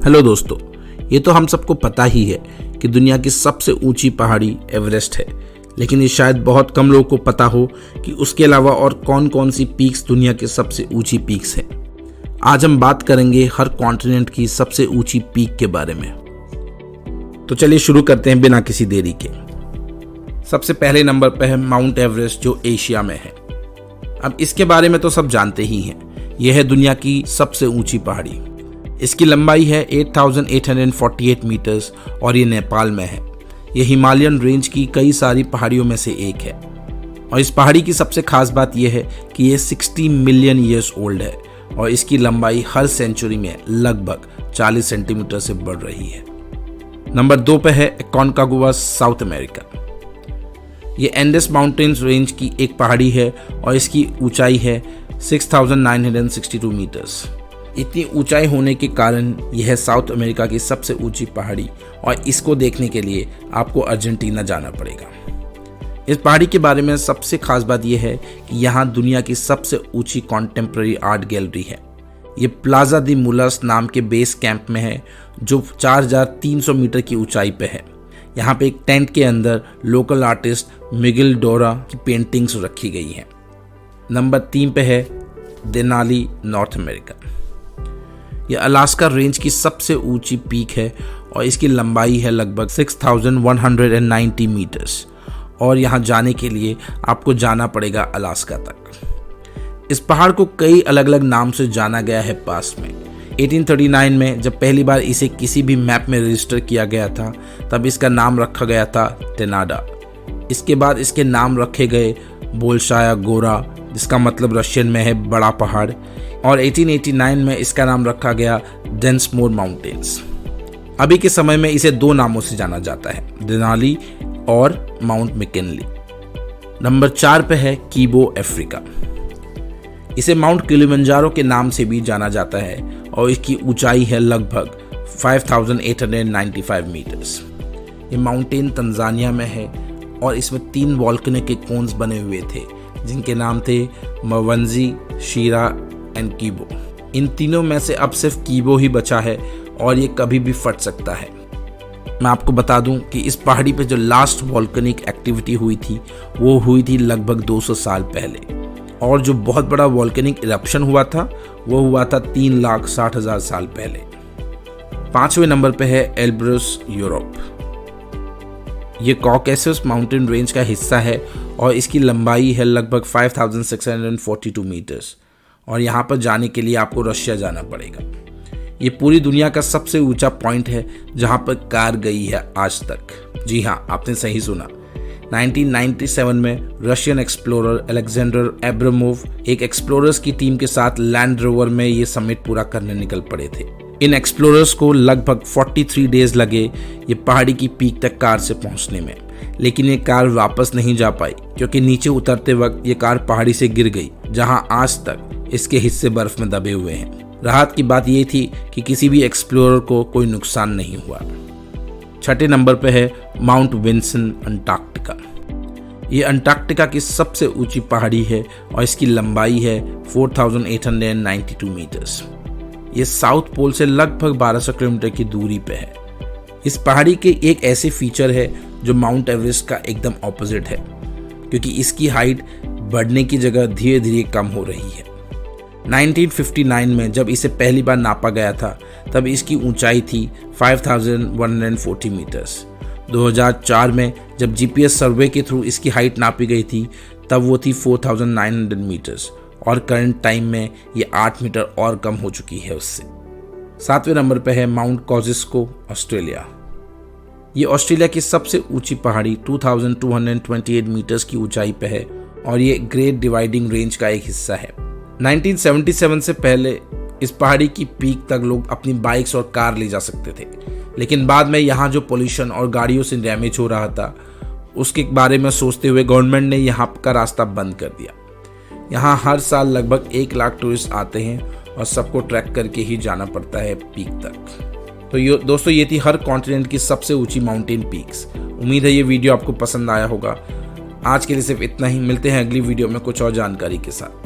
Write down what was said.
Hello दोस्तों, ये तो हम सबको पता ही है कि दुनिया की सबसे ऊंची पहाड़ी एवरेस्ट है, लेकिन ये शायद बहुत कम लोगों को पता हो कि उसके अलावा और कौन कौन सी पीक्स दुनिया की सबसे ऊंची पीक्स है। आज हम बात करेंगे हर कॉन्टिनेंट की सबसे ऊंची पीक के बारे में। तो चलिए शुरू करते हैं बिना किसी देरी के। सबसे पहले नंबर पर है माउंट एवरेस्ट, जो एशिया में है। अब इसके बारे में तो सब जानते ही हैं। यह है दुनिया की सबसे ऊंची पहाड़ी। इसकी लंबाई है 8,848 मीटर्स और ये नेपाल में है। ये हिमालयन रेंज की कई सारी पहाड़ियों में से एक है और इस पहाड़ी की सबसे खास बात यह है कि ये 60 मिलियन ईयर्स ओल्ड है और इसकी लंबाई हर सेंचुरी में लगभग 40 सेंटीमीटर से बढ़ रही है। नंबर 2 पे है अकोंकागुआ, साउथ अमेरिका। ये एंडेस माउंटेन्स रेंज की एक पहाड़ी है और इसकी ऊंचाई है 6,962 मीटर्स। इतनी ऊंचाई होने के कारण यह है साउथ अमेरिका की सबसे ऊंची पहाड़ी और इसको देखने के लिए आपको अर्जेंटीना जाना पड़ेगा। इस पहाड़ी के बारे में सबसे खास बात यह है कि यहाँ दुनिया की सबसे ऊंची कॉन्टेम्प्रेरी आर्ट गैलरी है। ये प्लाजा दी मुलास नाम के बेस कैंप में है, जो 4,300 मीटर की ऊंचाई पे है। यहाँ पे एक टेंट के अंदर लोकल आर्टिस्ट मिगेल डोरा की पेंटिंग्स रखी गई हैं। नंबर 3 पे है देनाली, नॉर्थ अमेरिका। यह अलास्का रेंज की सबसे ऊंची पीक है और इसकी लंबाई है लगभग 6,190 मीटर्स और यहाँ जाने के लिए आपको जाना पड़ेगा अलास्का तक। इस पहाड़ को कई अलग अलग नाम से जाना गया है पास्ट में। 1839 में जब पहली बार इसे किसी भी मैप में रजिस्टर किया गया था, तब इसका नाम रखा गया था टेनाडा। इसके बाद इसके नाम रखे गए बोल्शाया गोरा, जिसका मतलब रशियन में है बड़ा पहाड़, और 1889 में इसका नाम रखा गया डेंसमोर माउंटेन्स। अभी के समय में इसे 2 नामों से जाना जाता है, देनाली और माउंट मैकिनली। नंबर 4 पे है कीबो, अफ्रीका। इसे माउंट किलिमंजारो के नाम से भी जाना जाता है और इसकी ऊंचाई है लगभग 5,895 मीटर्स। ये माउंटेन तंजानिया में है और इसमें 3 वॉल्केनिक कोन्स बने हुए थे, जिनके नाम थे मवंजी, शीरा एंड कीबो। इन तीनों में से अब सिर्फ कीबो ही बचा है और ये कभी भी फट सकता है। मैं आपको बता दूं कि इस पहाड़ी पे जो लास्ट वॉल्केनिक एक्टिविटी हुई थी, वो हुई थी लगभग 200 साल पहले, और जो बहुत बड़ा वॉल्केनिक इरप्शन हुआ था वो हुआ था 3,60,000 साल पहले। 5वें नंबर पे है एल्ब्रस, यूरोप। ये कॉकेसस माउंटेन रेंज का हिस्सा है और इसकी लंबाई है लगभग 5,642 मीटर्स और यहाँ पर जाने के लिए आपको रशिया जाना पड़ेगा। ये पूरी दुनिया का सबसे ऊंचा पॉइंट है जहाँ पर कार गई है आज तक। जी हाँ, आपने सही सुना। 1997 में रशियन एक्सप्लोरर अलेक्जेंडर एब्रामोव एक एक्सप्लोरर्स की टीम के साथ लैंड रोवर में ये समिट पूरा करने निकल पड़े थे। इन एक्सप्लोरर्स को लगभग 43 डेज लगे ये पहाड़ी की पीक तक कार से पहुंचने में, लेकिन ये कार वापस नहीं जा पाई क्योंकि नीचे उतरते वक्त ये कार पहाड़ी से गिर गई, जहां आज तक इसके हिस्से बर्फ में दबे हुए हैं। राहत की बात यह थी कि किसी भी एक्सप्लोरर को कोई नुकसान नहीं हुआ। 6ठे नंबर पे है माउंट विंसन, अंटार्कटिका। ये अंटार्कटिका की सबसे ऊंची पहाड़ी है और इसकी लंबाई है 4,892 मीटर्स। ये साउथ पोल से लगभग 1200 किलोमीटर की दूरी पे है। इस पहाड़ी के एक ऐसे फीचर है जो माउंट एवरेस्ट का एकदम ऑपोजिट है, क्योंकि इसकी हाइट बढ़ने की जगह धीरे धीरे कम हो रही है। 1959 में जब इसे पहली बार नापा गया था, तब इसकी ऊंचाई थी 5,140 मीटर्स। 2004 में जब जीपीएस सर्वे के थ्रू इसकी हाइट नापी गई थी, तब वो थी 4,900 मीटर्स और करंट टाइम में ये 8 मीटर और कम हो चुकी है उससे। 7वें नंबर पे है माउंट कॉजिस्को, ऑस्ट्रेलिया। ये ऑस्ट्रेलिया की सबसे ऊंची पहाड़ी 2,228 मीटर्स की ऊंचाई पे है और ये ग्रेट डिवाइडिंग रेंज का एक हिस्सा है। 1977 से पहले इस पहाड़ी की पीक तक लोग अपनी बाइक्स और कार ले जा सकते थे, लेकिन बाद में यहाँ जो पोल्यूशन और गाड़ियों से डैमेज हो रहा था, उसके बारे में सोचते हुए गवर्नमेंट ने यहाँ का रास्ता बंद कर दिया। यहाँ हर साल लगभग 1 लाख टूरिस्ट आते हैं और सबको ट्रैक करके ही जाना पड़ता है पीक तक। तो दोस्तों, ये थी हर कॉन्टिनेंट की सबसे ऊंची माउंटेन पीक्स। उम्मीद है ये वीडियो आपको पसंद आया होगा। आज के लिए सिर्फ इतना ही। मिलते हैं अगली वीडियो में कुछ और जानकारी के साथ।